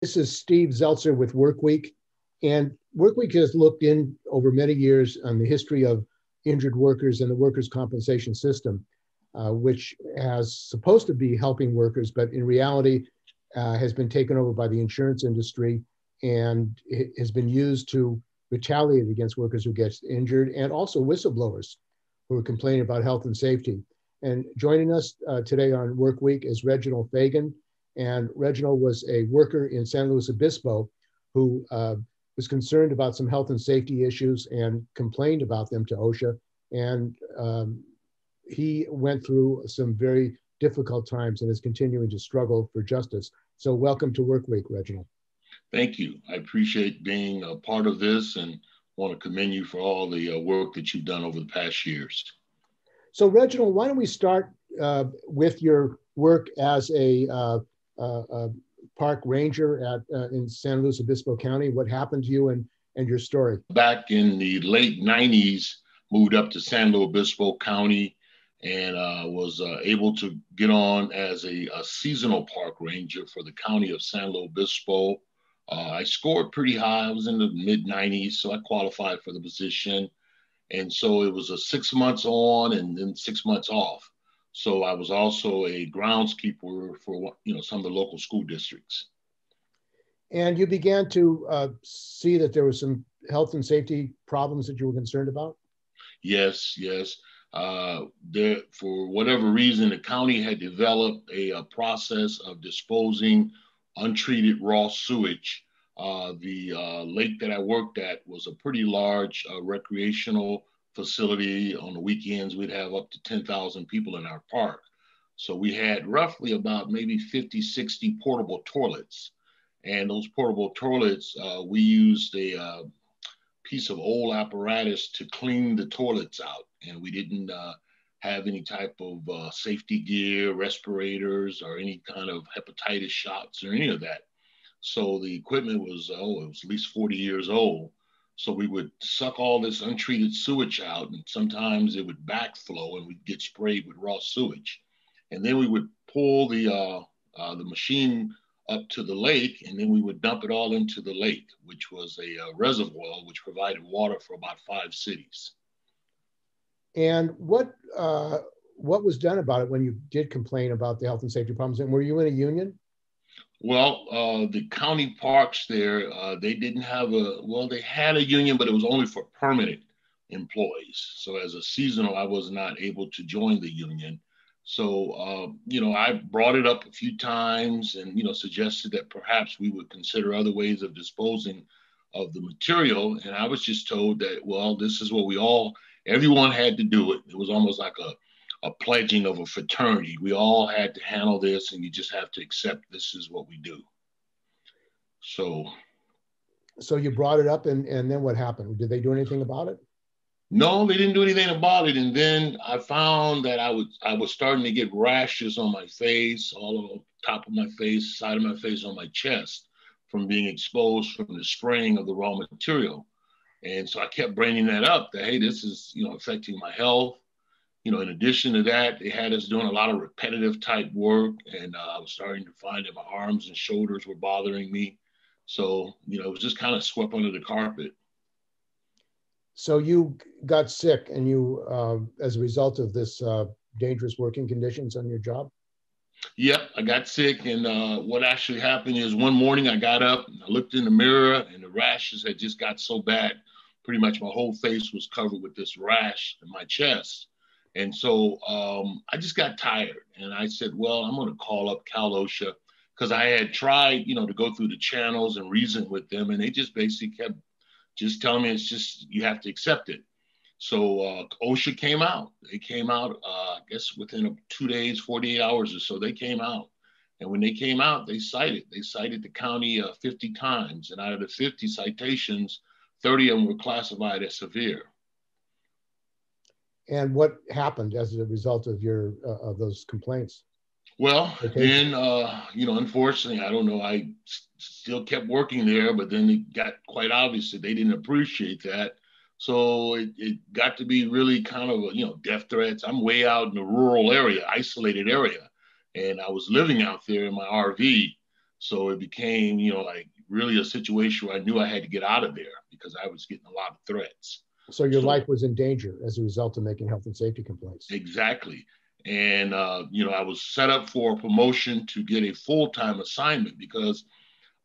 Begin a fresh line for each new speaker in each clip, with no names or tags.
This is Steve Zeltzer with Workweek. And Workweek has looked in over many years on the history of injured workers and the workers' compensation system, which has supposed to be helping workers, but in reality has been taken over by the insurance industry and it has been used to retaliate against workers who get injured and also whistleblowers who are complaining about health and safety. And joining us today on Workweek is Reginald Fagan. And Reginald was a worker in San Luis Obispo who was concerned about some health and safety issues and complained about them to OSHA. And he went through some very difficult times and is continuing to struggle for justice. So welcome to Workweek, Reginald.
Thank you. I appreciate being a part of this and want to commend you for all the work that you've done over the past years.
So Reginald, why don't we start with your work as a park ranger at in San Luis Obispo County. What happened to you and your story?
Back in the late 90s, moved up to San Luis Obispo County and was able to get on as a seasonal park ranger for the county of San Luis Obispo. I scored pretty high. I was in the mid 90s, so I qualified for the position. And so it was a 6 months on and then 6 months off. So I was also a groundskeeper for some of the local school districts.
And you began to see that there were some health and safety problems that you were concerned about?
Yes. For whatever reason, the county had developed a process of disposing untreated raw sewage. The lake that I worked at was a pretty large recreational facility. On the weekends, we'd have up to 10,000 people in our park. So we had roughly about maybe 50, 60 portable toilets. And those portable toilets, we used a piece of old apparatus to clean the toilets out. And we didn't have any type of safety gear, respirators, or any kind of hepatitis shots or any of that. So the equipment was, it was at least 40 years old. So we would suck all this untreated sewage out, and sometimes it would backflow and we'd get sprayed with raw sewage. And then we would pull the machine up to the lake, and then we would dump it all into the lake, which was a reservoir which provided water for about 5 cities.
And what was done about it when you did complain about the health and safety problems? And were you in a union?
Well, the county parks there, they didn't have they had a union, but it was only for permanent employees. So as a seasonal, I was not able to join the union. So, I brought it up a few times and, suggested that perhaps we would consider other ways of disposing of the material. And I was just told that, well, this is what everyone had to do it. It was almost like a pledging of a fraternity. We all had to handle this, and you just have to accept this is what we do. So
you brought it up, and then what happened? Did they do anything about it?
No, they didn't do anything about it. And then I found that I was starting to get rashes on my face, all on the top of my face, side of my face, on my chest, from being exposed from the spraying of the raw material. And so I kept bringing that up, that, hey, this is, affecting my health. In addition to that, they had us doing a lot of repetitive type work, and I was starting to find that my arms and shoulders were bothering me. So, it was just kind of swept under the carpet.
So you got sick, and you, as a result of this dangerous working conditions on your job?
Yep, I got sick, and what actually happened is one morning I got up, and I looked in the mirror, and the rashes had just got so bad. Pretty much my whole face was covered with this rash in my chest. And so I just got tired, and I said, well, I'm going to call up Cal-OSHA, because I had tried, to go through the channels and reason with them, and they just basically kept just telling me it's just, you have to accept it. So OSHA came out. They came out, I guess within 2 days, 48 hours or so, they came out. And when they came out, they cited the county 50 times, and out of the 50 citations, 30 of them were classified as severe.
And what happened as a result of your of those complaints?
Well, then, unfortunately, I don't know, I still kept working there, but then it got quite obvious that they didn't appreciate that. So it got to be really kind of, death threats. I'm way out in a rural area, isolated area. And I was living out there in my RV. So it became, like really a situation where I knew I had to get out of there because I was getting a lot of threats.
So your life was in danger as a result of making health and safety complaints.
Exactly. And, I was set up for a promotion to get a full-time assignment because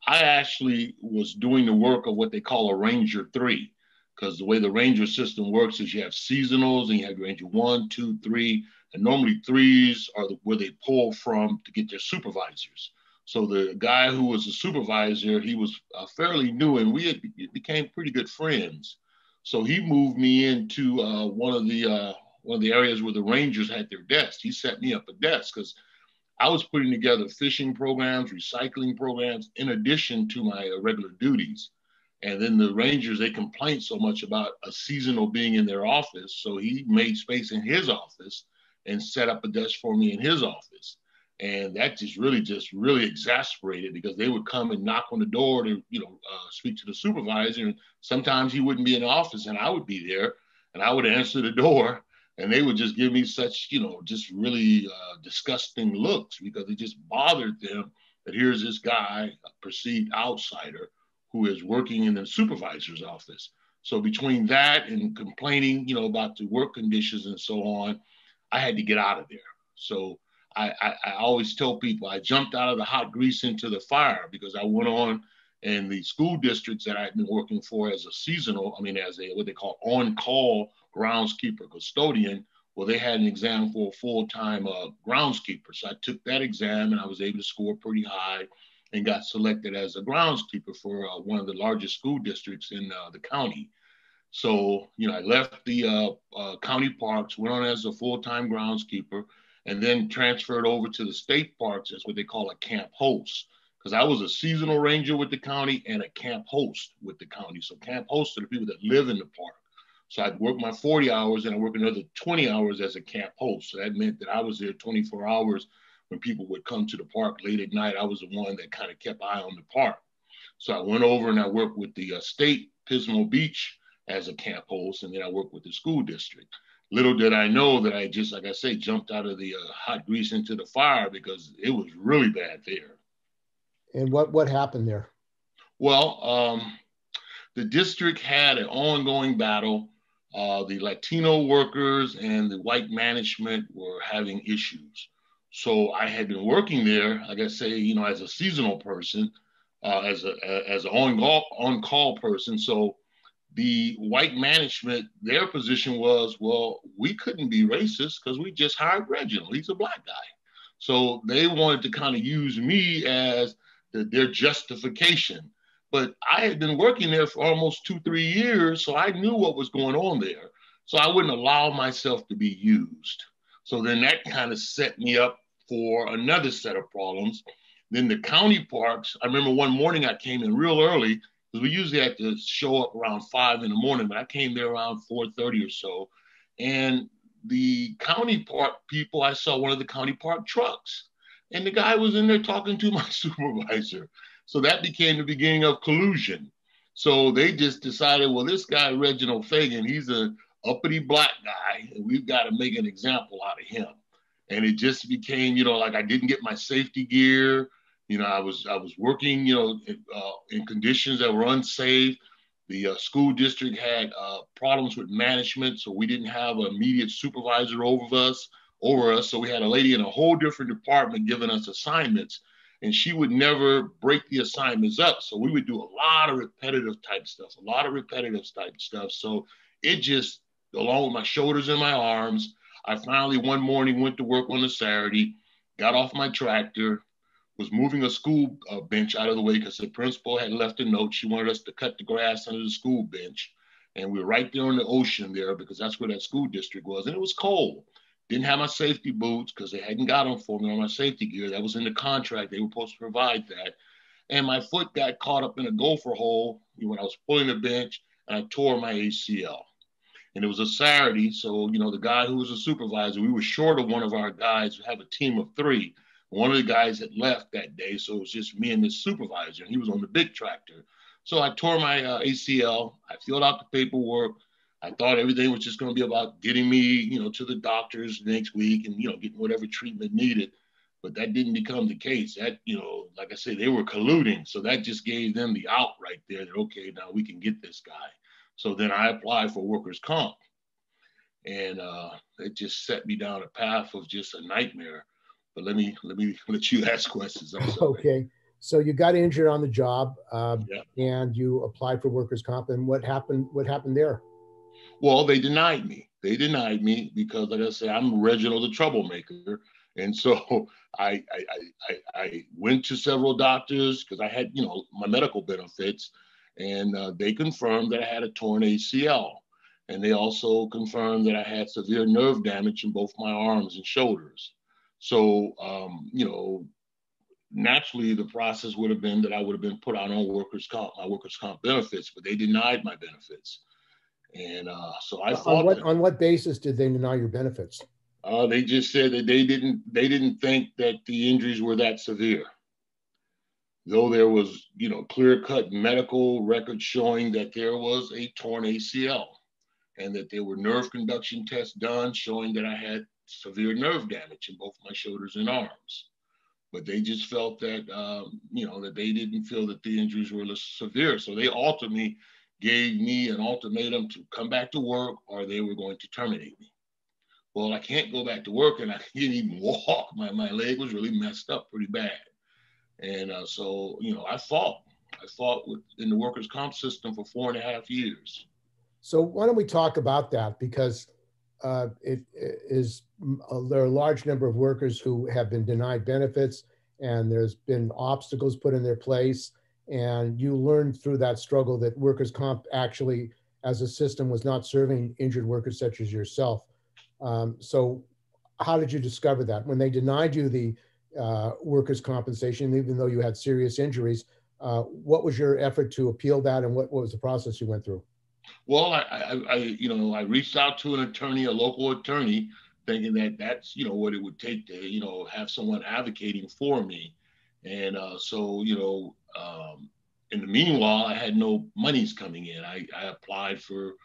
I actually was doing the work of what they call a Ranger 3, because the way the Ranger system works is you have seasonals and you have Ranger 1, 2, 3, and normally threes are where they pull from to get their supervisors. So the guy who was a supervisor, he was fairly new, and we became pretty good friends. So he moved me into one of the areas where the Rangers had their desks. He set me up a desk because I was putting together fishing programs, recycling programs, in addition to my regular duties. And then the Rangers, they complained so much about a seasonal being in their office. So he made space in his office and set up a desk for me in his office. And that just really exasperated because they would come and knock on the door to, speak to the supervisor. And sometimes he wouldn't be in the office and I would be there and I would answer the door. And they would just give me such, just really disgusting looks because it just bothered them that here's this guy, a perceived outsider, who is working in the supervisor's office. So between that and complaining, about the work conditions and so on, I had to get out of there. So I always tell people I jumped out of the hot grease into the fire because I went on in the school districts that I'd been working for as a seasonal, as a what they call on-call groundskeeper custodian. Well, they had an exam for a full-time groundskeeper. So I took that exam and I was able to score pretty high and got selected as a groundskeeper for one of the largest school districts in the county. So, I left the county parks, went on as a full-time groundskeeper, and then transferred over to the state parks as what they call a camp host. Because I was a seasonal ranger with the county and a camp host with the county. So camp hosts are the people that live in the park. So I'd work my 40 hours and I work another 20 hours as a camp host. So that meant that I was there 24 hours when people would come to the park late at night. I was the one that kind of kept eye on the park. So I went over and I worked with the state Pismo Beach as a camp host, and then I worked with the school district. Little did I know that I just, like I say, jumped out of the hot grease into the fire because it was really bad there.
And what happened there?
Well, the district had an ongoing battle. The Latino workers and the white management were having issues. So I had been working there, like I say, as a seasonal person, as an on-call person. So the white management, their position was, well, we couldn't be racist because we just hired Reginald. He's a black guy. So they wanted to kind of use me as their justification. But I had been working there for almost 2-3 years, so I knew what was going on there. So I wouldn't allow myself to be used. So then that kind of set me up for another set of problems. Then the county parks, I remember one morning I came in real early, because we usually had to show up around 5 in the morning, but I came there around 4:30 or so. And the county park people, I saw one of the county park trucks. And the guy was in there talking to my supervisor. So that became the beginning of collusion. So they just decided, well, this guy, Reginald Fagan, he's an uppity black guy, and we've got to make an example out of him. And it just became, like I didn't get my safety gear. I was working, in conditions that were unsafe. The school district had problems with management, so we didn't have an immediate supervisor over us. So we had a lady in a whole different department giving us assignments, and she would never break the assignments up. So we would do a lot of repetitive type stuff. So it just, along with my shoulders and my arms, I finally one morning went to work on a Saturday, got off my tractor, was moving a school bench out of the way because the principal had left a note. She wanted us to cut the grass under the school bench. And we were right there on the ocean there because that's where that school district was. And it was cold. Didn't have my safety boots because they hadn't got them for me on my safety gear. That was in the contract. They were supposed to provide that. And my foot got caught up in a gopher hole when I was pulling the bench, and I tore my ACL. And it was a Saturday. So, the guy who was a supervisor, we were short of one of our guys. We have a team of 3. One of the guys had left that day. So it was just me and this supervisor, and he was on the big tractor. So I tore my ACL. I filled out the paperwork. I thought everything was just going to be about getting me, to the doctors next week and, getting whatever treatment needed. but that didn't become the case. That, like I said, they were colluding. So that just gave them the out right there that, okay, now we can get this guy. So then I applied for workers' comp. And it just set me down a path of just a nightmare. But let let you ask questions. I'm sorry.
Okay. So you got injured on the job,
Yeah.
and you applied for workers' comp. And what happened? What happened there?
Well, they denied me. They denied me because, like I said, I'm Reginald the troublemaker. And so I went to several doctors because I had, my medical benefits, and they confirmed that I had a torn ACL. And they also confirmed that I had severe nerve damage in both my arms and shoulders. So, naturally the process would have been that I would have been put out on my workers' comp benefits, but they denied my benefits. And so I fought
on what basis did they deny your benefits?
They just said that they didn't think that the injuries were that severe. Though there was, clear-cut medical records showing that there was a torn ACL and that there were nerve conduction tests done showing that I had severe nerve damage in both my shoulders and arms. But they just felt that, that they didn't feel that the injuries were less severe. So they ultimately gave me an ultimatum to come back to work or they were going to terminate me. Well, I can't go back to work and I can't even walk. My leg was really messed up pretty bad. And so, I fought in the workers' comp system for 4.5 years.
So why don't we talk about that? Because there are a large number of workers who have been denied benefits, and there's been obstacles put in their place. And you learned through that struggle that workers' comp actually, as a system, was not serving injured workers such as yourself. So how did you discover that? When they denied you the workers' compensation, even though you had serious injuries, what was your effort to appeal that, and what was the process you went through?
Well, I reached out to an attorney, a local attorney, thinking that that's, what it would take to, have someone advocating for me. And so, in the meanwhile, I had no monies coming in. I applied for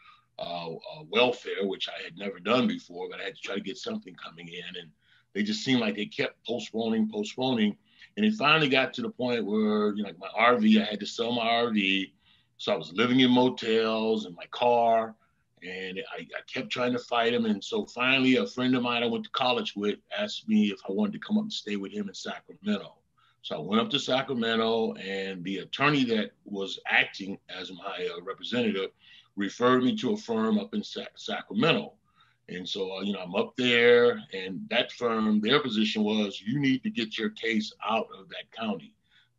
welfare, which I had never done before, but I had to try to get something coming in. And they just seemed like they kept postponing. And it finally got to the point where, like my RV, I had to sell my RV. So I was living in motels in my car, and I kept trying to fight him. And so finally, a friend of mine I went to college with asked me if I wanted to come up and stay with him in Sacramento. So I went up to Sacramento, and the attorney that was acting as my representative referred me to a firm up in Sacramento. And so, I'm up there, and that firm, their position was, you need to get your case out of that county,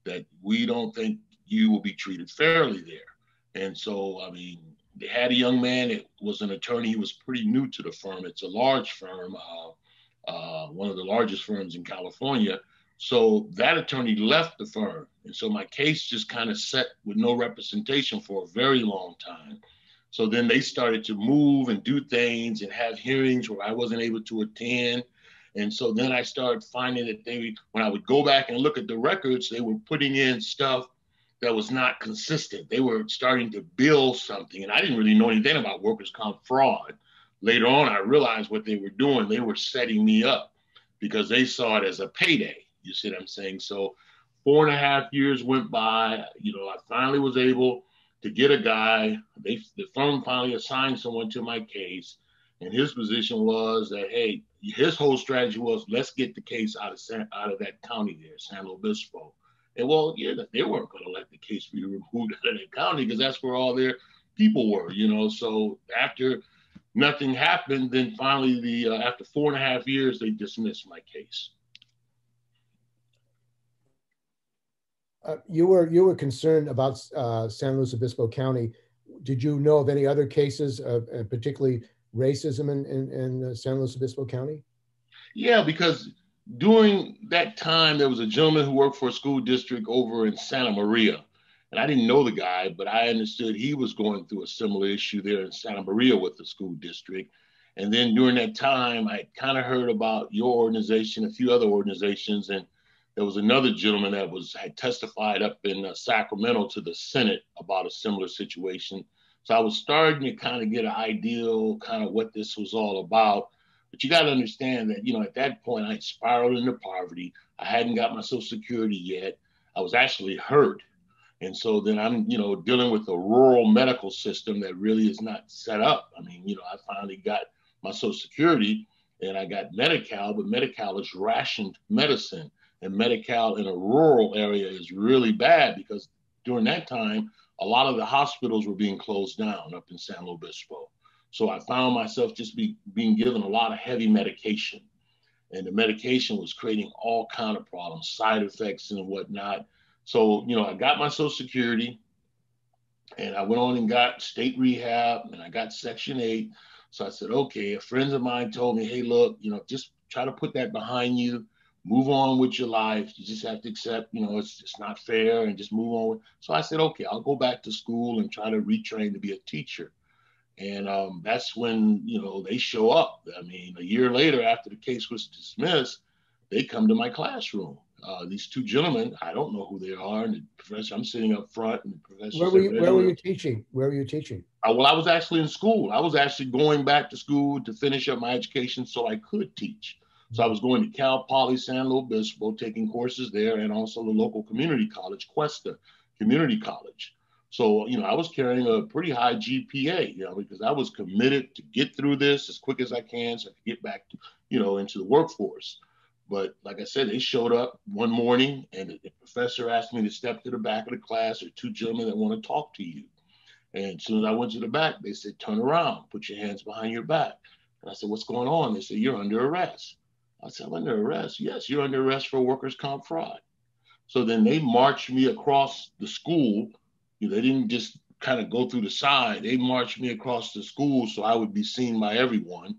that we don't think you will be treated fairly there. And so, they had a young man that was an attorney. He was pretty new to the firm. It's a large firm, one of the largest firms in California. So that attorney left the firm. And so my case just kind of sat with no representation for a very long time. So then they started to move and do things and have hearings where I wasn't able to attend. And so then I started finding that when I would go back and look at the records, they were putting in stuff that was not consistent. They were starting to build something. And I didn't really know anything about workers' comp fraud. Later on, I realized what they were doing. They were setting me up because they saw it as a payday. You see what I'm saying? So 4.5 years went by. I finally was able to get a guy. The firm finally assigned someone to my case. And his position was that, hey, his whole strategy was, let's get the case out of that county there, San Luis Obispo. And well, yeah, they weren't going to let the case be removed out of that county because that's where all their people were, So after nothing happened, then finally, after 4.5 years, they dismissed my case.
You were concerned about San Luis Obispo County. Did you know of any other cases, particularly racism in San Luis Obispo County?
Yeah, because during that time, there was a gentleman who worked for a school district over in Santa Maria. And I didn't know the guy, but I understood he was going through a similar issue there in Santa Maria with the school district. And then during that time, I kind of heard about your organization, a few other organizations, and there was another gentleman that had testified up in Sacramento to the Senate about a similar situation. So I was starting to kind of get an idea kind of what this was all about. But you got to understand that, you know, at that point, I spiraled into poverty. I hadn't got my Social Security yet. I was actually hurt. And so then I'm, you know, dealing with a rural medical system that really is not set up. I mean, you know, I finally got my Social Security and I got Medi-Cal, but Medi-Cal is rationed medicine. And Medi-Cal in a rural area is really bad because during that time, a lot of the hospitals were being closed down up in San Luis Obispo. So I found myself just being given a lot of heavy medication. And the medication was creating all kind of problems, side effects and whatnot. So, you know, I got my Social Security and I went on and got state rehab and I got Section 8. So I said, okay, friends of mine told me, hey, look, you know, just try to put that behind you, move on with your life. You just have to accept, you know, it's not fair and just move on. So I said, okay, I'll go back to school and try to retrain to be a teacher. And that's when, you know, they show up. I mean, a year later, after the case was dismissed, they come to my classroom. These two gentlemen, I don't know who they are. And the professor, I'm sitting up front. And the professor
Where were you teaching? Where were you teaching?
Well, I was actually in school. I was actually going back to school to finish up my education so I could teach. So I was going to Cal-Poly San Luis Obispo, taking courses there, and also the local community college, Cuesta Community College. So, you know, I was carrying a pretty high GPA, you know, because I was committed to get through this as quick as I can so I could get back to, you know, into the workforce. But like I said, they showed up one morning and the professor asked me to step to the back of the class. There are two gentlemen that want to talk to you. And as soon as I went to the back, they said, turn around, put your hands behind your back. And I said, what's going on? They said, you're under arrest. I said, I'm under arrest? Yes, you're under arrest for workers' comp fraud. So then they marched me across the school. You know, they didn't just kind of go through the side. They marched me across the school so I would be seen by everyone.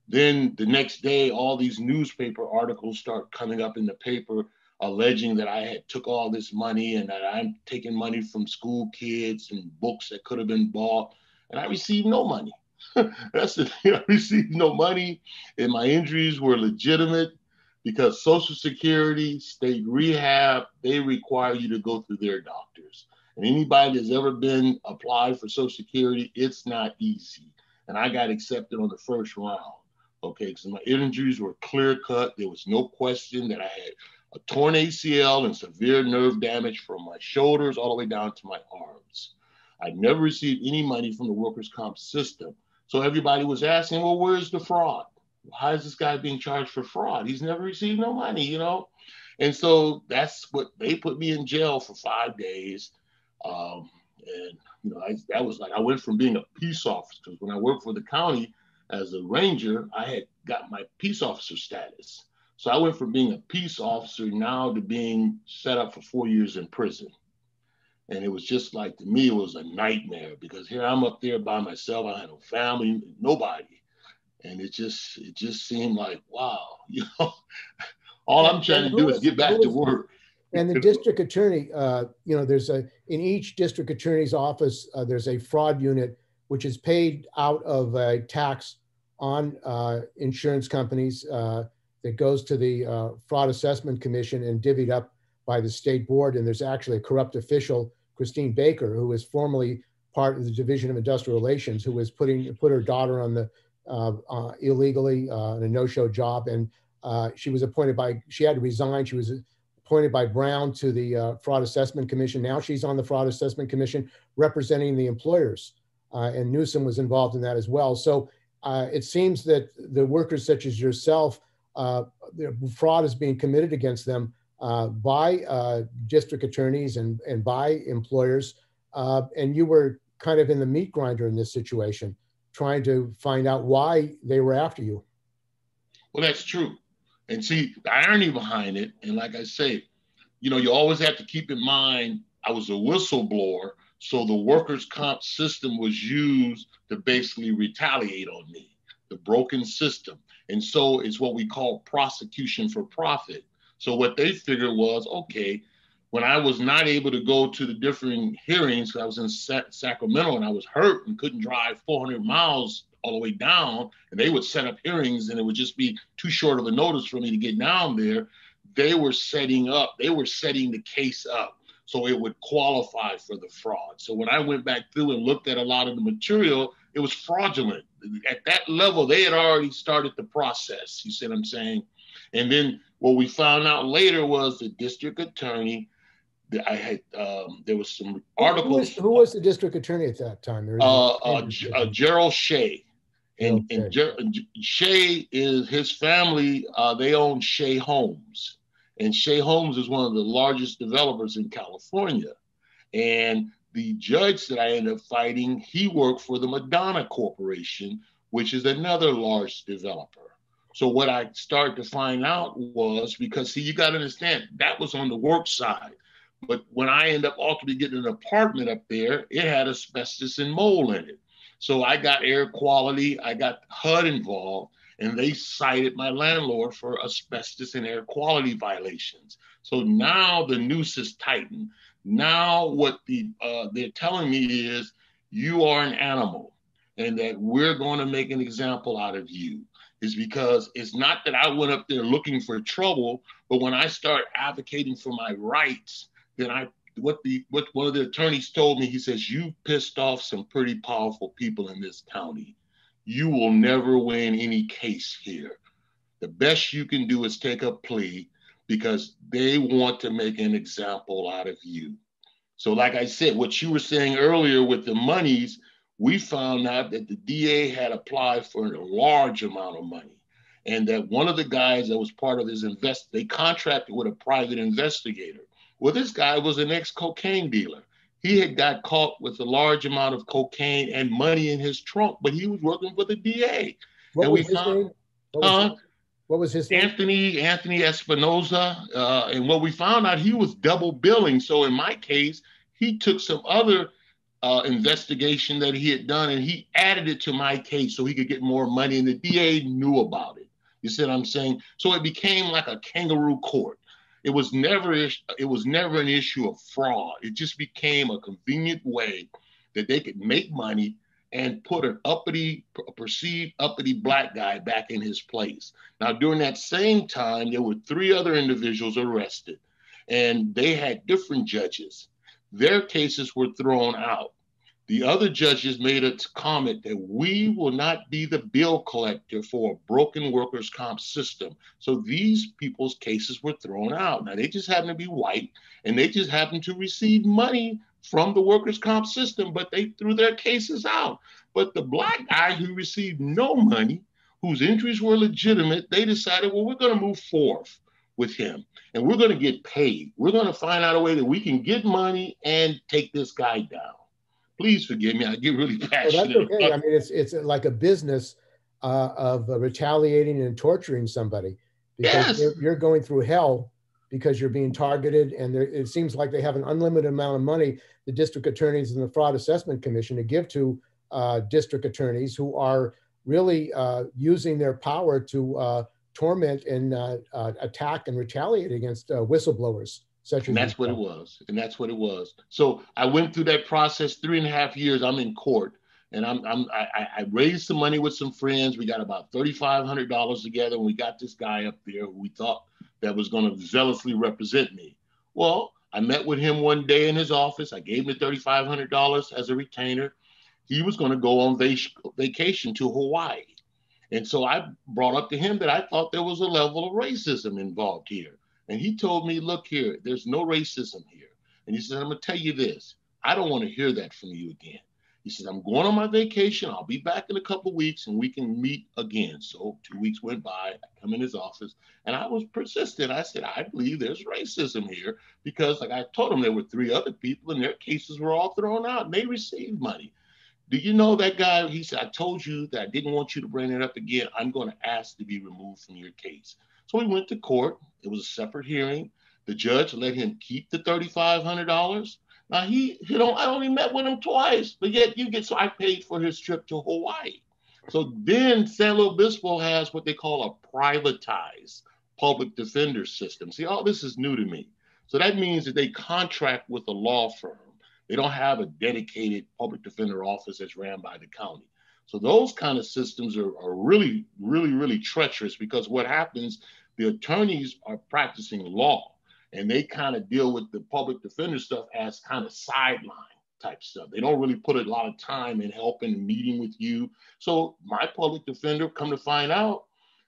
Then the next day, all these newspaper articles start coming up in the paper alleging that I had took all this money and that I'm taking money from school kids and books that could have been bought. And I received no money. That's the thing. I received no money and my injuries were legitimate because Social Security, state rehab, they require you to go through their doctors. And anybody that's ever been applied for Social Security, it's not easy. And I got accepted on the first round. Okay, because my injuries were clear cut. There was no question that I had a torn ACL and severe nerve damage from my shoulders all the way down to my arms. I never received any money from the workers' comp system. So everybody was asking, well, where's the fraud? Why is this guy being charged for fraud? He's never received no money, you know? And so that's what they put me in jail for 5 days. And, you know, that was like, I went from being a peace officer, because when I worked for the county as a ranger, I had got my peace officer status. So I went from being a peace officer now to being set up for 4 years in prison. And it was just like, to me, it was a nightmare because here I'm up there by myself. I had no family, nobody. And it just seemed like, wow, you know, all I'm trying to do is get back to work.
And the district attorney, you know, in each district attorney's office, there's a fraud unit, which is paid out of a tax on insurance companies that goes to the Fraud Assessment Commission and divvied up by the state board. And there's actually a corrupt official, Christine Baker, who was formerly part of the Division of Industrial Relations, who was put her daughter on the illegally in a no-show job. And she had to resign. She was appointed by Brown to the Fraud Assessment Commission. Now she's on the Fraud Assessment Commission representing the employers. And Newsom was involved in that as well. So it seems that the workers such as yourself, fraud is being committed against them by district attorneys and by employers. And you were kind of in the meat grinder in this situation, trying to find out why they were after you.
Well, that's true. And see, the irony behind it, and like I say, you know, you always have to keep in mind, I was a whistleblower, so the workers' comp system was used to basically retaliate on me, the broken system. And so it's what we call prosecution for profit. So what they figured was, okay, when I was not able to go to the different hearings, I was in Sacramento and I was hurt and couldn't drive 400 miles all the way down, and they would set up hearings and it would just be too short of a notice for me to get down there. They were setting the case up so it would qualify for the fraud. So when I went back through and looked at a lot of the material, it was fraudulent. At that level, they had already started the process. You see what I'm saying? And then what we found out later was the district attorney. There was some articles.
Who was the district attorney at that time?
Gerald Shea. And Shea is his family. They own Shea Homes, and Shea Homes is one of the largest developers in California. And the judge that I ended up fighting, he worked for the Madonna Corporation, which is another large developer. So what I started to find out was, because see, you got to understand, that was on the work side. But when I ended up ultimately getting an apartment up there, it had asbestos and mold in it. So I got air quality, I got HUD involved, and they cited my landlord for asbestos and air quality violations. So now the noose is tightened. Now what they're telling me is, you are an animal and that we're going to make an example out of you. Is because it's not that I went up there looking for trouble, but when I start advocating for my rights, then what one of the attorneys told me, he says, you pissed off some pretty powerful people in this county. You will never win any case here. The best you can do is take a plea because they want to make an example out of you. So like I said, what you were saying earlier with the monies, we found out that the DA had applied for a large amount of money, and that one of the guys that was part of his they contracted with a private investigator. Well, this guy was an ex-cocaine dealer. He had got caught with a large amount of cocaine and money in his trunk, but he was working for the DA.
What was his name? What was his name?
Anthony Espinoza. And what we found out, he was double billing. So in my case, he took some other investigation that he had done and he added it to my case so he could get more money, and the DA knew about it. You see what I'm saying? So it became like a kangaroo court. It was never an issue of fraud. It just became a convenient way that they could make money and put a perceived uppity black guy back in his place. Now, during that same time, there were 3 other individuals arrested, and they had different judges. Their cases were thrown out. The other judges made a comment that we will not be the bill collector for a broken workers' comp system. So these people's cases were thrown out. Now, they just happen to be white, and they just happen to receive money from the workers' comp system, but they threw their cases out. But the black guy who received no money, whose injuries were legitimate, they decided, well, we're going to move forth with him, and we're going to get paid. We're going to find out a way that we can get money and take this guy down. Please forgive me. I get really passionate.
Well, that's okay. I mean, it's like a business of retaliating and torturing somebody, because you're going through hell because you're being targeted, and it seems like they have an unlimited amount of money, the district attorneys and the Fraud Assessment Commission, to give to district attorneys who are really using their power to torment and attack and retaliate against whistleblowers.
And that's what it was. And that's what it was. So I went through that process, 3.5 years. I'm in court, and I raised some money with some friends. We got about $3,500 together, and we got this guy up there who we thought that was going to zealously represent me. Well, I met with him one day in his office. I gave him the $3,500 as a retainer. He was going to go on vacation to Hawaii. And so I brought up to him that I thought there was a level of racism involved here. And he told me, look here, there's no racism here. And he said, I'm going to tell you this. I don't want to hear that from you again. He said, I'm going on my vacation. I'll be back in a couple of weeks and we can meet again. So 2 weeks went by. I come in his office and I was persistent. I said, I believe there's racism here because, like I told him, there were 3 other people and their cases were all thrown out and they received money. Do you know that guy? He said, I told you that I didn't want you to bring it up again. I'm going to ask to be removed from your case. So we went to court. It was a separate hearing. The judge let him keep the $3,500. Now I only met with him twice, but yet so I paid for his trip to Hawaii. So then San Luis Obispo has what they call a privatized public defender system. See, all this is new to me. So that means that they contract with a law firm. They don't have a dedicated public defender office that's ran by the county. So those kind of systems are really, really, really treacherous because what happens, the attorneys are practicing law and they kind of deal with the public defender stuff as kind of sideline type stuff. They don't really put a lot of time in helping, meeting with you. So my public defender, come to find out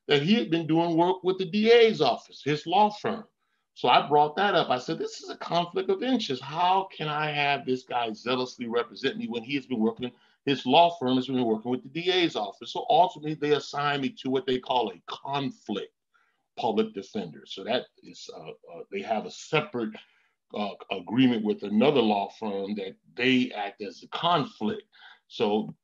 that he had been doing work with the DA's office, his law firm. So I brought that up. I said, this is a conflict of interest. How can I have this guy zealously represent me when he has been working, his law firm has been working with the DA's office? So ultimately, they assigned me to what they call a conflict public defender. So that is, they have a separate agreement with another law firm that they act as a conflict. So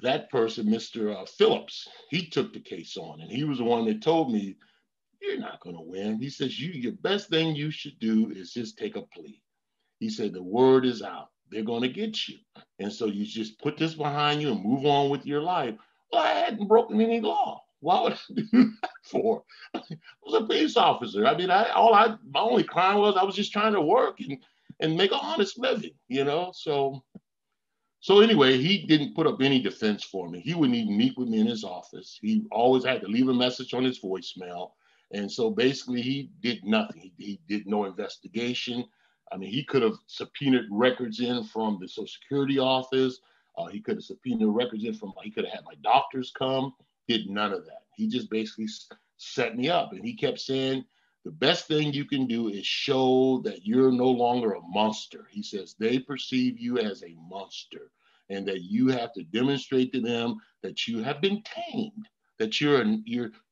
that person, Mr. Phillips, he took the case on, and he was the one that told me, you're not going to win. He says, your best thing you should do is just take a plea. He said, the word is out. They're going to get you. And so you just put this behind you and move on with your life. Well, I hadn't broken any law. Why would I do that for? I was a police officer. I mean, my only crime was I was just trying to work and make an honest living, you know? So anyway, he didn't put up any defense for me. He wouldn't even meet with me in his office. He always had to leave a message on his voicemail. And so basically he did nothing. He did no investigation. I mean, he could have subpoenaed records in from the Social Security office. He could have subpoenaed records in from, he could have had my doctors come, did none of that. He just basically set me up. And he kept saying, the best thing you can do is show that you're no longer a monster. He says, they perceive you as a monster and that you have to demonstrate to them that you have been tamed, that you're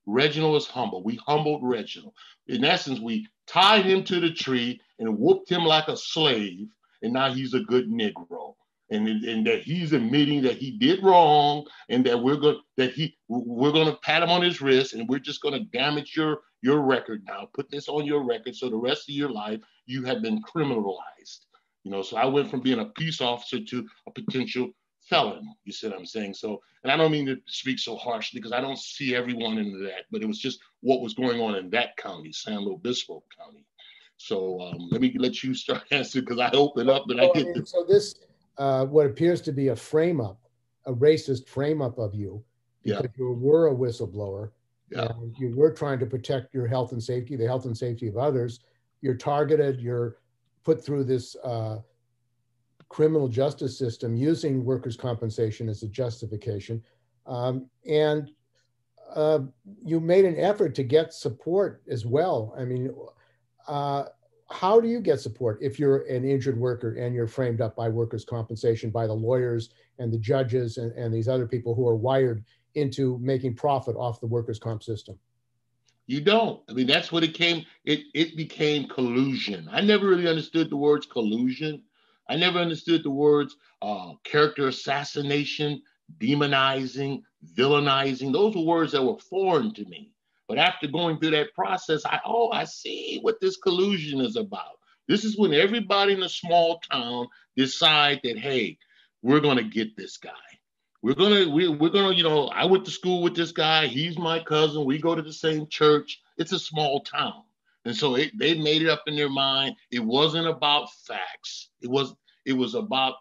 Reginald is humble. We humbled Reginald. In essence, we tied him to the tree and whooped him like a slave, and now he's a good Negro. And that he's admitting that he did wrong, and that we're going to pat him on his wrist, and we're just going to damage your record now. Put this on your record, so the rest of your life you have been criminalized. You know, so I went from being a peace officer to a potential felon. You see what I'm saying? So, and I don't mean to speak so harshly because I don't see everyone into that, but it was just what was going on in that county, San Luis Obispo County. So let you start answering because I open up and I get the.
So this, what appears to be a racist frame up of you, because you were a whistleblower, and you were trying to protect your health and safety, the health and safety of others. You're targeted, you're put through this criminal justice system using workers' compensation as a justification. And you made an effort to get support as well. I mean, how do you get support if you're an injured worker and you're framed up by workers' compensation, by the lawyers and the judges and these other people who are wired into making profit off the workers' comp system?
You don't. I mean, that's what it became collusion. I never really understood the words collusion. I never understood the words character assassination, demonizing, villainizing. Those were words that were foreign to me. But after going through that process, I see what this collusion is about. This is when everybody in a small town decide that, hey, we're going to get this guy. We're gonna, you know, I went to school with this guy. He's my cousin. We go to the same church. It's a small town. And so they made it up in their mind. It wasn't about facts. It was about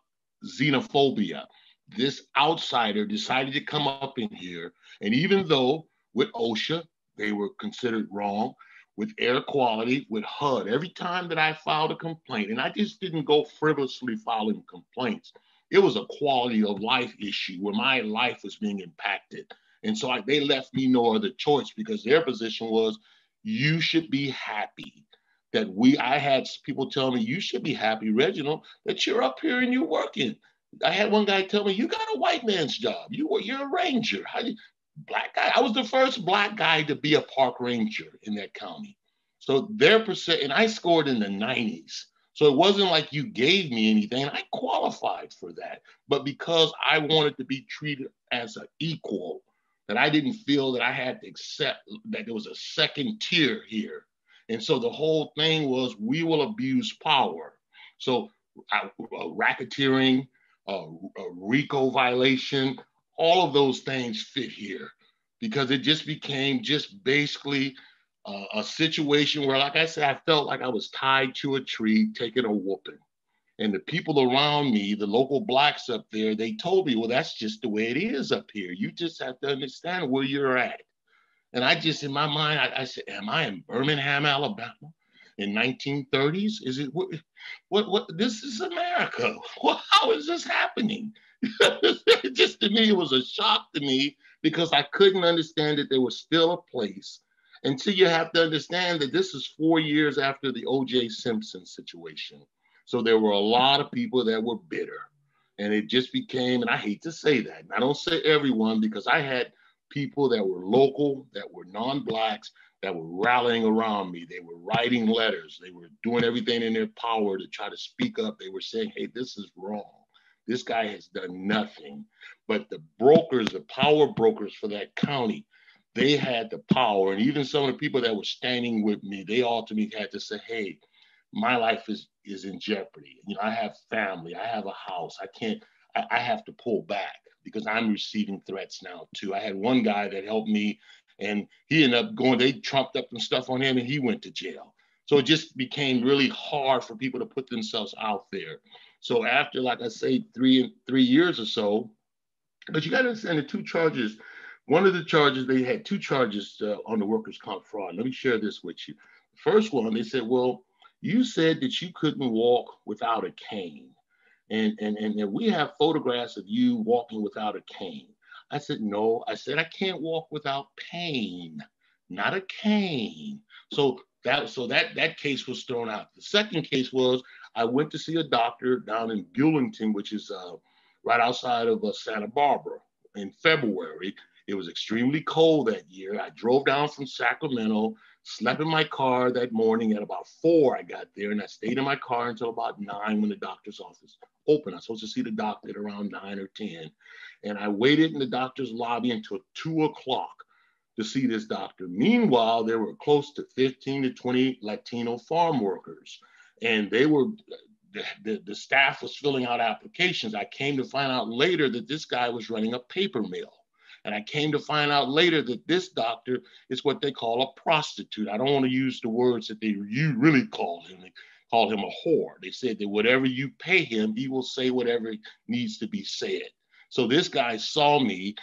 xenophobia. This outsider decided to come up in here. And even though with OSHA, they were considered wrong, with air quality, with HUD, every time that I filed a complaint, and I just didn't go frivolously filing complaints. It was a quality of life issue where my life was being impacted. And so they left me no other choice because their position was, you should be happy that I had people tell me, you should be happy, Reginald, that you're up here and you're working. I had one guy tell me, you got a white man's job. You're a ranger. Black guy. I was the first black guy to be a park ranger in that county. So their percent, and I scored in the 90s. So it wasn't like you gave me anything. I qualified for that. But because I wanted to be treated as an equal, that I didn't feel that I had to accept that there was a second tier here. And so the whole thing was, we will abuse power. So racketeering, RICO violation, all of those things fit here because it just became basically a situation where, like I said, I felt like I was tied to a tree, taking a whooping. And the people around me, the local blacks up there, they told me, well, that's just the way it is up here. You just have to understand where you're at. And I just, in my mind, I said, am I in Birmingham, Alabama? in 1930s? Is it what this is America? How is this happening? Just to me, it was a shock to me because I couldn't understand that there was still a place until you have to understand that this is 4 years after the O.J. Simpson situation. So there were a lot of people that were bitter, and it just became, and I hate to say that, and I don't say everyone because I had people that were local, that were non-Blacks, that were rallying around me. They were writing letters. They were doing everything in their power to try to speak up. They were saying, hey, this is wrong. This guy has done nothing. But the brokers, the power brokers for that county, they had the power. And even some of the people that were standing with me, they ultimately had to say, hey, my life is in jeopardy. You know, I have family, I have a house. I have to pull back because I'm receiving threats now too. I had one guy that helped me and he ended up going, they trumped up some stuff on him and he went to jail. So it just became really hard for people to put themselves out there. So after, like I say, three years or so, but you got to understand the two charges. One of the charges, they had two charges on the workers' comp fraud. Let me share this with you. The first one, they said, well, you said that you couldn't walk without a cane. And we have photographs of you walking without a cane. I said, no, I said, I can't walk without pain, not a cane. So that case was thrown out. The second case was I went to see a doctor down in Bulington, which is right outside of Santa Barbara in February. It was extremely cold that year. I drove down from Sacramento, slept in my car that morning. At about 4, I got there, and I stayed in my car until about 9 when the doctor's office opened. I was supposed to see the doctor at around 9 or 10. And I waited in the doctor's lobby until 2 o'clock to see this doctor. Meanwhile, there were close to 15 to 20 Latino farm workers, and they were, the staff was filling out applications. I came to find out later that this guy was running a paper mill. And I came to find out later that this doctor is what they call a prostitute. I don't want to use the words that you really call him. They call him a whore. They said that whatever you pay him, he will say whatever needs to be said. So this guy saw me,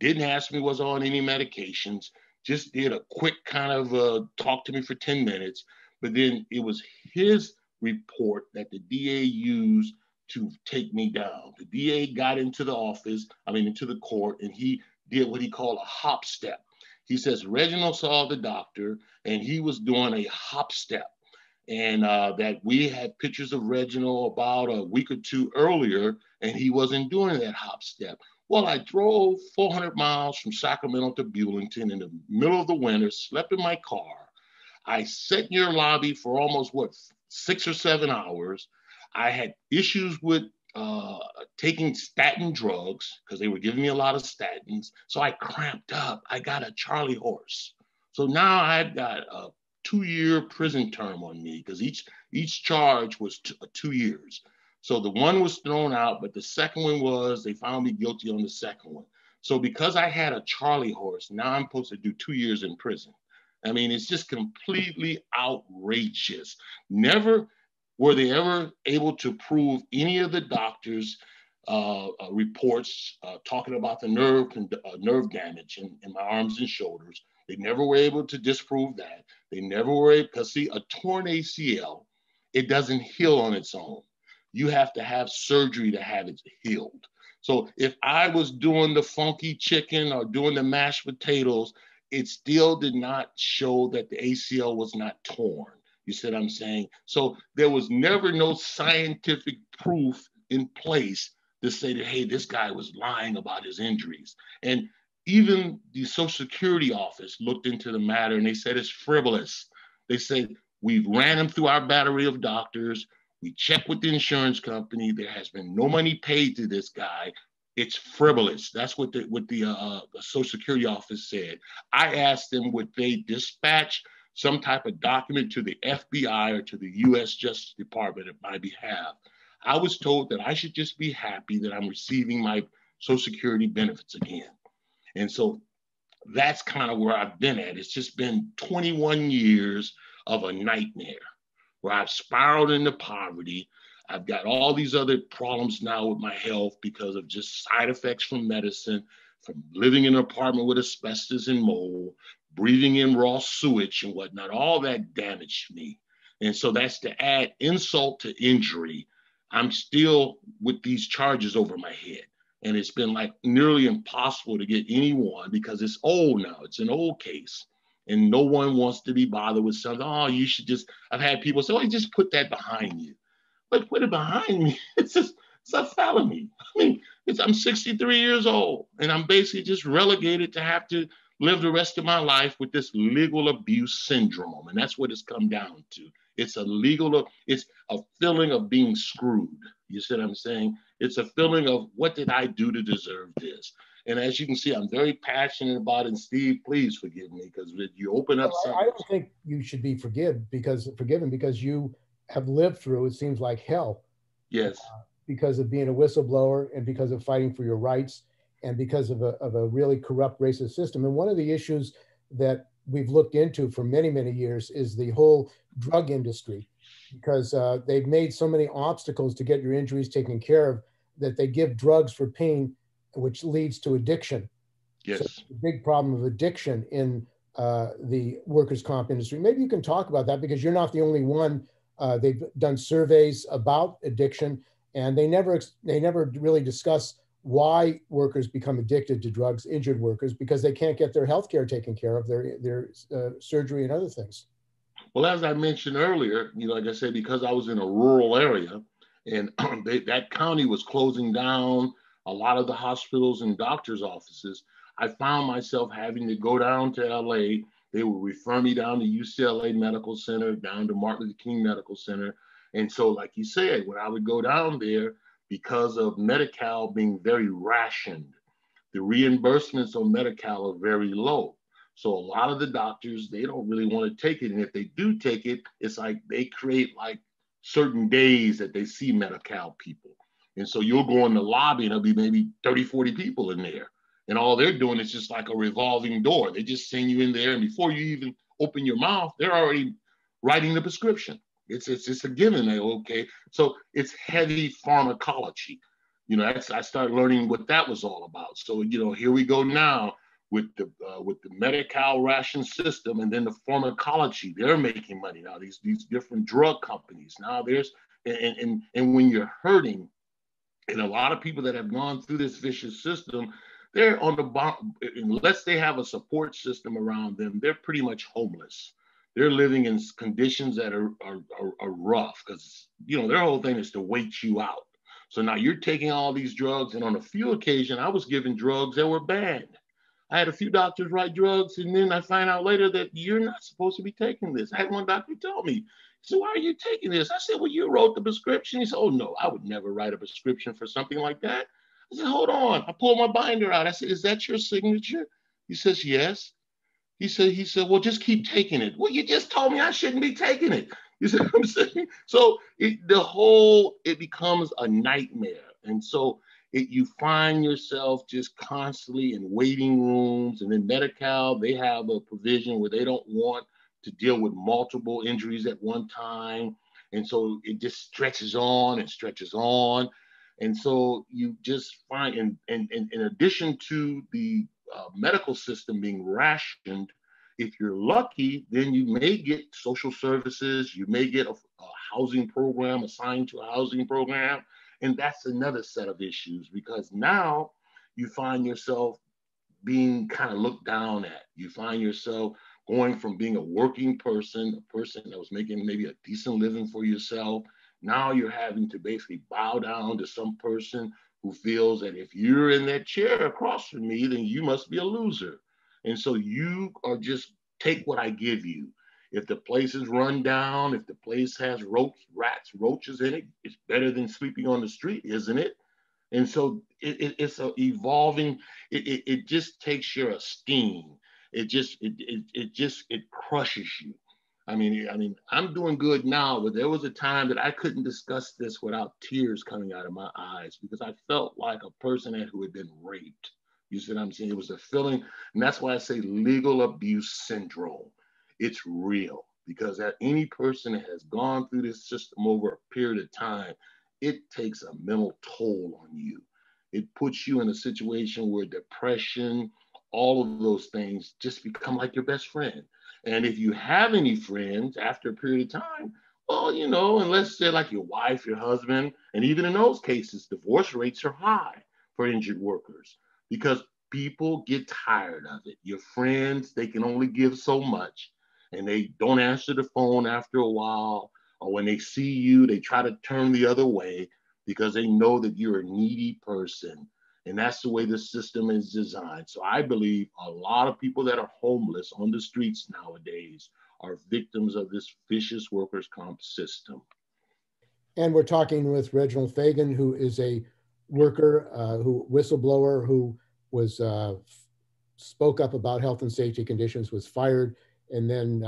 didn't ask me was on any medications, just did a quick kind of talk to me for 10 minutes. But then it was his report that the DA used to take me down. The DA got into the office, into the court, and he did what he called a hop step. He says Reginald saw the doctor and he was doing a hop step, and that we had pictures of Reginald about a week or two earlier and he wasn't doing that hop step. Well, I drove 400 miles from Sacramento to Bulington in the middle of the winter, slept in my car. I sat in your lobby for almost 6 or 7 hours. I had issues with taking statin drugs because they were giving me a lot of statins. So I cramped up. I got a Charlie horse. So now I've got a 2-year prison term on me because each charge was 2 years. So the one was thrown out, but the second one was, they found me guilty on the second one. So because I had a Charlie horse, now I'm supposed to do 2 years in prison. It's just completely outrageous. Never were they ever able to prove any of the doctors' reports talking about the nerve damage in my arms and shoulders. They never were able to disprove that. They never were able, because see, a torn ACL, it doesn't heal on its own. You have to have surgery to have it healed. So if I was doing the funky chicken or doing the mashed potatoes, it still did not show that the ACL was not torn. You see what I'm saying? So there was never no scientific proof in place to say that, hey, this guy was lying about his injuries. And even the Social Security office looked into the matter and they said it's frivolous. They said, we've ran him through our battery of doctors. We checked with the insurance company. There has been no money paid to this guy. It's frivolous. That's what the Social Security office said. I asked them, would they dispatch some type of document to the FBI or to the U.S. Justice Department on my behalf? I was told that I should just be happy that I'm receiving my Social Security benefits again. And so that's kind of where I've been at. It's just been 21 years of a nightmare where I've spiraled into poverty. I've got all these other problems now with my health because of just side effects from medicine, from living in an apartment with asbestos and mold, breathing in raw sewage and whatnot. All that damaged me. And so that's to add insult to injury. I'm still with these charges over my head. And it's been like nearly impossible to get anyone because it's old now. It's an old case. And no one wants to be bothered with something. Oh, you should just, I've had people say, oh, just put that behind you. But put it behind me. It's a felony. I mean, I'm 63 years old and I'm basically just relegated to have to live the rest of my life with this legal abuse syndrome. And that's what it's come down to. It's it's a feeling of being screwed. You see what I'm saying? It's a feeling of what did I do to deserve this? And as you can see, I'm very passionate about it. And Steve, please forgive me because you open up something.
I don't think you should be forgiven because you have lived through, it seems like hell.
Yes.
Because of being a whistleblower and because of fighting for your rights and because of a really corrupt racist system. And one of the issues that we've looked into for many, many years is the whole drug industry, because they've made so many obstacles to get your injuries taken care of that they give drugs for pain, which leads to addiction.
Yes.
So it's a big problem of addiction in the workers' comp industry. Maybe you can talk about that because you're not the only one. They've done surveys about addiction, and they never really discuss why workers become addicted to drugs, injured workers, because they can't get their health care taken care of, their surgery and other things.
Well, as I mentioned earlier, like I said, because I was in a rural area and that county was closing down a lot of the hospitals and doctors' offices, I found myself having to go down to LA. They would refer me down to UCLA Medical Center, down to Martin Luther King Medical Center. And so, like you said, when I would go down there, because of Medi-Cal being very rationed, the reimbursements on Medi-Cal are very low. So a lot of the doctors, they don't really want to take it. And if they do take it, it's like they create like certain days that they see Medi-Cal people. And so you'll go in the lobby and there'll be maybe 30, 40 people in there. And all they're doing is just like a revolving door. They just send you in there. And before you even open your mouth, they're already writing the prescription. It's just a given. Okay. So it's heavy pharmacology. I started learning what that was all about. So, here we go now with the Medi-Cal ration system, and then the pharmacology. They're making money now. These different drug companies. Now there's and when you're hurting, and a lot of people that have gone through this vicious system, they're on the bottom. Unless they have a support system around them, they're pretty much homeless. They're living in conditions that are rough because, their whole thing is to wait you out. So now you're taking all these drugs, and on a few occasions, I was given drugs that were banned. I had a few doctors write drugs, and then I find out later that you're not supposed to be taking this. I had one doctor tell me, he said, why are you taking this? I said, well, you wrote the prescription. He said, oh, no, I would never write a prescription for something like that. I said, hold on. I pulled my binder out. I said, is that your signature? He says, yes. He said, well, just keep taking it. Well, you just told me I shouldn't be taking it. You see what I'm saying? So it becomes a nightmare. And so you find yourself just constantly in waiting rooms. And in Medi-Cal, they have a provision where they don't want to deal with multiple injuries at one time. And so it just stretches on and stretches on. And so you just find, and in addition to the medical system being rationed, if you're lucky, then you may get social services, you may get a housing program, assigned to a housing program. And that's another set of issues because now you find yourself being kind of looked down at. You find yourself going from being a working person, a person that was making maybe a decent living for yourself. Now you're having to basically bow down to some person who feels that if you're in that chair across from me, then you must be a loser. And so you are just take what I give you. If the place is run down, if the place has rats, roaches in it, it's better than sleeping on the street, isn't it? And so it's a evolving, it just takes your esteem. It crushes you. I mean, I'm doing good now, but there was a time that I couldn't discuss this without tears coming out of my eyes because I felt like a person who had been raped. You see what I'm saying? It was a feeling, and that's why I say legal abuse syndrome. It's real because any person that has gone through this system over a period of time, it takes a mental toll on you. It puts you in a situation where depression, all of those things just become like your best friend. And if you have any friends after a period of time, Well, unless they're like your wife, your husband, and even in those cases, divorce rates are high for injured workers because people get tired of it. Your friends, they can only give so much and they don't answer the phone after a while. Or when they see you, they try to turn the other way because they know that you're a needy person. And that's the way the system is designed. So I believe a lot of people that are homeless on the streets nowadays are victims of this vicious workers' comp system.
And we're talking with Reginald Fagan, who is a worker, whistleblower, who was spoke up about health and safety conditions, was fired, and then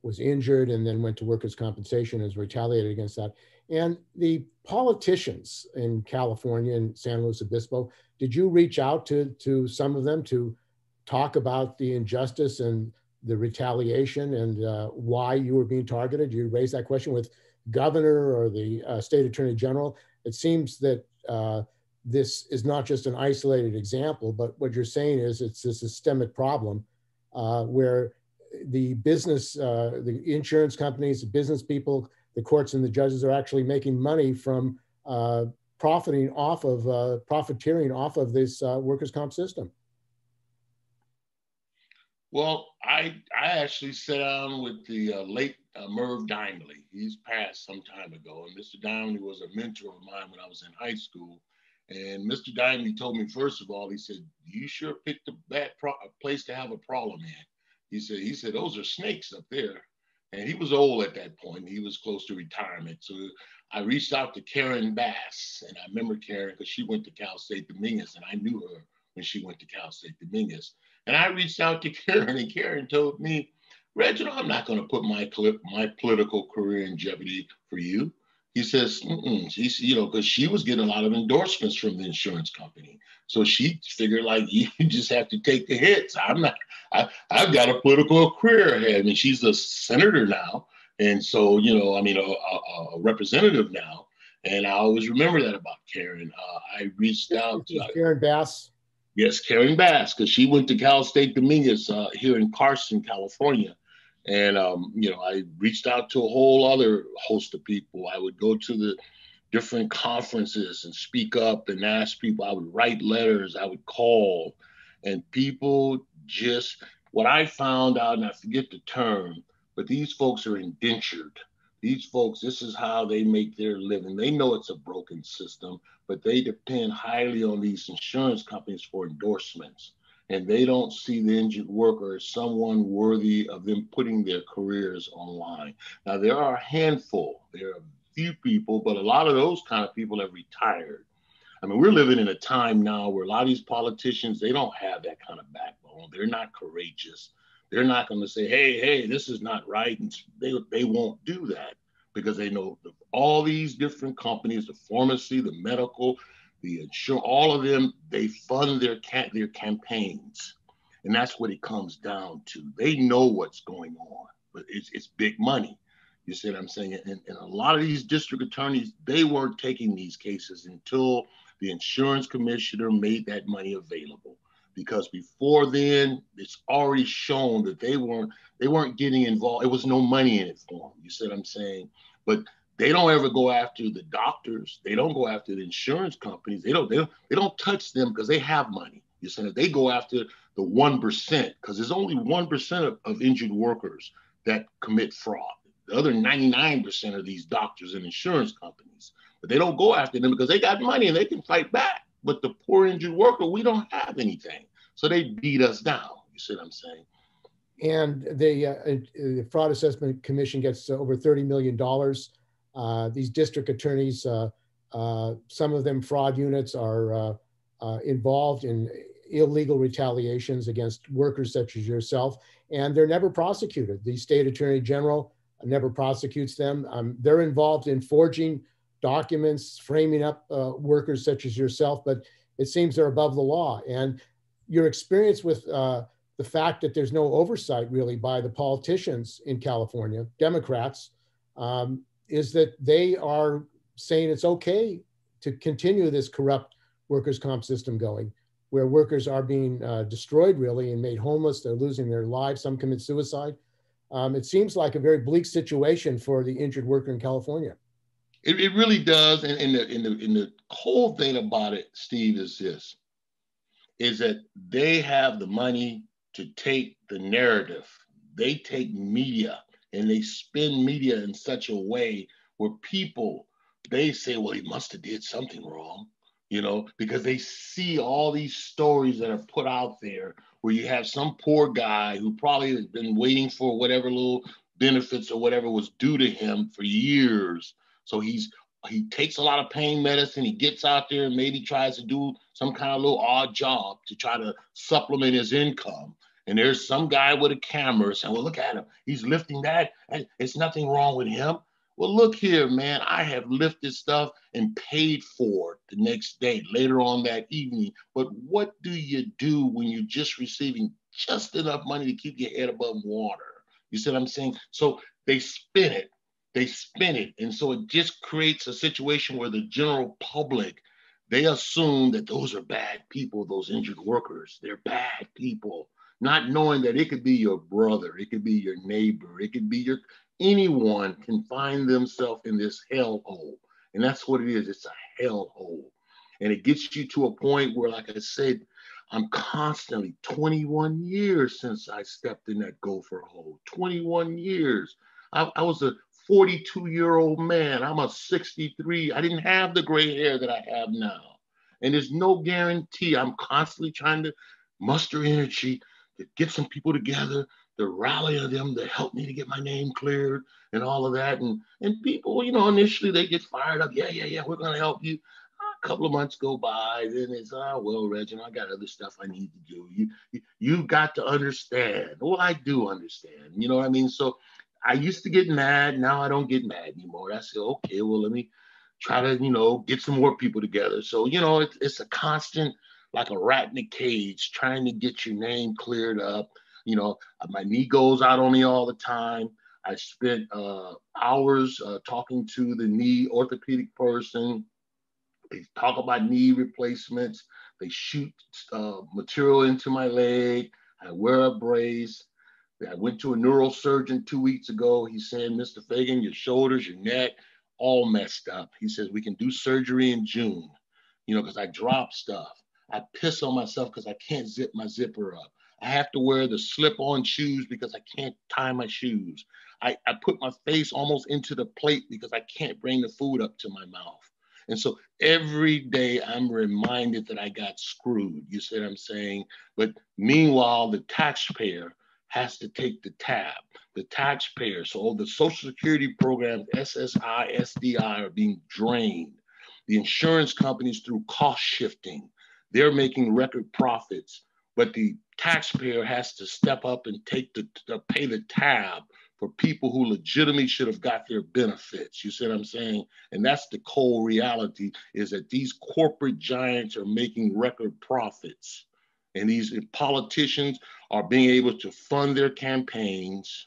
was injured, and then went to workers' compensation and was retaliated against that. And the politicians in California and San Luis Obispo, did you reach out to some of them to talk about the injustice and the retaliation and why you were being targeted? You raised that question with governor or the state attorney general. It seems that this is not just an isolated example, but what you're saying is it's a systemic problem where the business, the insurance companies, the business people, the courts and the judges are actually making money from profiteering off of this workers' comp system.
Well, I actually sat down with the late Merv Dimely. He's passed some time ago. And Mr. Dimely was a mentor of mine when I was in high school. And Mr. Dimely told me, first of all, he said, you sure picked a bad place to have a problem in. He said, those are snakes up there. And he was old at that point. He was close to retirement. So I reached out to Karen Bass. And I remember Karen because she went to Cal State Dominguez, and I knew her when she went to Cal State Dominguez. And I reached out to Karen, and Karen told me, Reginald, I'm not going to put my political career in jeopardy for you. He says, because she was getting a lot of endorsements from the insurance company. So she figured, like, you just have to take the hits. I've got a political career ahead. I mean, she's a senator now. And so, a representative now. And I always remember that about Karen. I reached out to
Karen Bass.
Yes, Karen Bass, because she went to Cal State Dominguez here in Carson, California. And, I reached out to a whole other host of people. I would go to the different conferences and speak up and ask people. I would write letters. I would call. And people just, what I found out, and I forget the term, but these folks are indentured. These folks, this is how they make their living. They know it's a broken system, but they depend highly on these insurance companies for endorsements. And they don't see the injured worker as someone worthy of them putting their careers online. Now, there are a handful, there are a few people, but a lot of those kind of people have retired. I mean, we're living in a time now where a lot of these politicians, they don't have that kind of backbone. They're not courageous. They're not going to say, hey, this is not right. And they won't do that because they know all these different companies, the pharmacy, the medical, the insurance, all of them, they fund their campaigns. And that's what it comes down to. They know what's going on, but it's big money. You see what I'm saying? And a lot of these district attorneys, they weren't taking these cases until the insurance commissioner made that money available. Because before then, it's already shown that they weren't getting involved. It was no money in it for them. You see what I'm saying? But they don't ever go after the doctors. They don't go after the insurance companies. They don't touch them because they have money. You see, they go after the 1% because there's only 1% of injured workers that commit fraud. The other 99% are these doctors and insurance companies. But they don't go after them because they got money and they can fight back. But the poor injured worker, we don't have anything. So they beat us down. You see what I'm saying?
And the Fraud Assessment Commission gets over $30 million. These district attorneys, some of them fraud units are involved in illegal retaliations against workers such as yourself, and they're never prosecuted. The state attorney general never prosecutes them. They're involved in forging documents, framing up workers such as yourself, but it seems they're above the law. And your experience with the fact that there's no oversight really by the politicians in California, Democrats, is that they are saying it's okay to continue this corrupt workers' comp system going, where workers are being destroyed really and made homeless. They're losing their lives. Some commit suicide. It seems like a very bleak situation for the injured worker in California.
It really does. And the whole thing about it, Steve, is this, is that they have the money to take the narrative. They take media and they spin media in such a way where people, they say, well, he must have did something wrong, because they see all these stories that are put out there where you have some poor guy who probably has been waiting for whatever little benefits or whatever was due to him for years. So he takes a lot of pain medicine. He gets out there and maybe tries to do some kind of little odd job to try to supplement his income. And there's some guy with a camera saying, well, look at him. He's lifting that. It's nothing wrong with him. Well, look here, man. I have lifted stuff and paid for it the next day, later on that evening. But what do you do when you're just receiving just enough money to keep your head above water? You see what I'm saying? So they spin it. And so it just creates a situation where the general public, they assume that those are bad people, those injured workers. They're bad people, not knowing that it could be your brother, it could be your neighbor, it could be anyone can find themselves in this hellhole. And that's what it is. It's a hellhole. And it gets you to a point where, like I said, I'm constantly 21 years since I stepped in that gopher hole. 21 years. I was a 42-year-old man. I'm a 63. I didn't have the gray hair that I have now. And there's no guarantee. I'm constantly trying to muster energy to get some people together, to rally them to help me to get my name cleared and all of that. And people, initially they get fired up. Yeah, we're going to help you. A couple of months go by, then it's, well, Reginald, I got other stuff I need to do. You've got to understand. Well, I do understand. You know what I mean? So I used to get mad. Now I don't get mad anymore. I say, okay, well, let me try to, get some more people together. So, it's a constant, like a rat in a cage, trying to get your name cleared up. My knee goes out on me all the time. I spent hours talking to the knee orthopedic person. They talk about knee replacements. They shoot material into my leg. I wear a brace. I went to a neurosurgeon 2 weeks ago. He's saying, Mr. Fagan, your shoulders, your neck, all messed up. He says, we can do surgery in June, because I drop stuff. I piss on myself because I can't zip my zipper up. I have to wear the slip-on shoes because I can't tie my shoes. I put my face almost into the plate because I can't bring the food up to my mouth. And so every day I'm reminded that I got screwed. You see what I'm saying? But meanwhile, the taxpayer has to take the tab. The taxpayer, so all the Social Security programs, SSI, SDI, are being drained. The insurance companies, through cost shifting, they're making record profits, but the taxpayer has to step up and pay the tab for people who legitimately should have got their benefits. You see what I'm saying? And that's the cold reality, is that these corporate giants are making record profits. And these politicians are being able to fund their campaigns.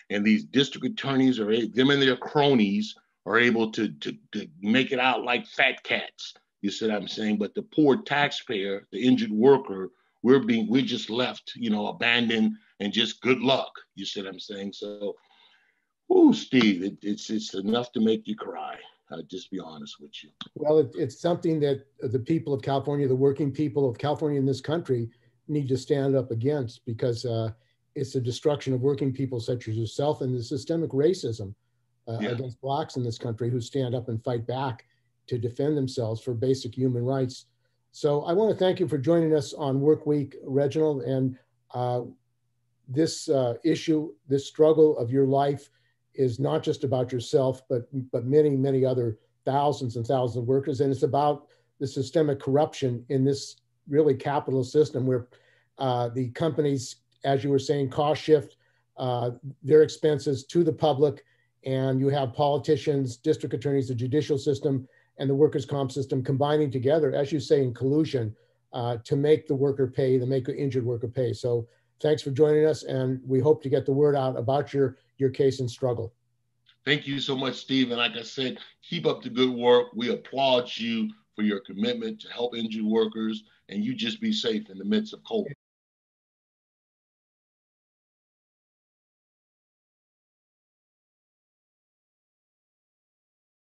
And these district attorneys, them and their cronies, are able to make it out like fat cats. You see what I'm saying? But the poor taxpayer, the injured worker, we're just left, abandoned and just good luck. You see what I'm saying? So, Steve, it's enough to make you cry. I'll just be honest with you.
Well, it's something that the people of California, the working people of California in this country, need to stand up against, because it's the destruction of working people such as yourself and the systemic racism against Blacks in this country who stand up and fight back to defend themselves for basic human rights. So I want to thank you for joining us on Work Week, Reginald. And this issue, this struggle of your life is not just about yourself, but many, many other thousands and thousands of workers. And it's about the systemic corruption in this really capitalist system where the companies, as you were saying, cost shift their expenses to the public. And you have politicians, district attorneys, the judicial system, and the workers' comp system combining together, as you say, in collusion to make the worker pay, to make the injured worker pay. So thanks for joining us, and we hope to get the word out about your case and struggle.
Thank you so much, Steve. And like I said, keep up the good work. We applaud you for your commitment to help injured workers, and you just be safe in the midst of COVID.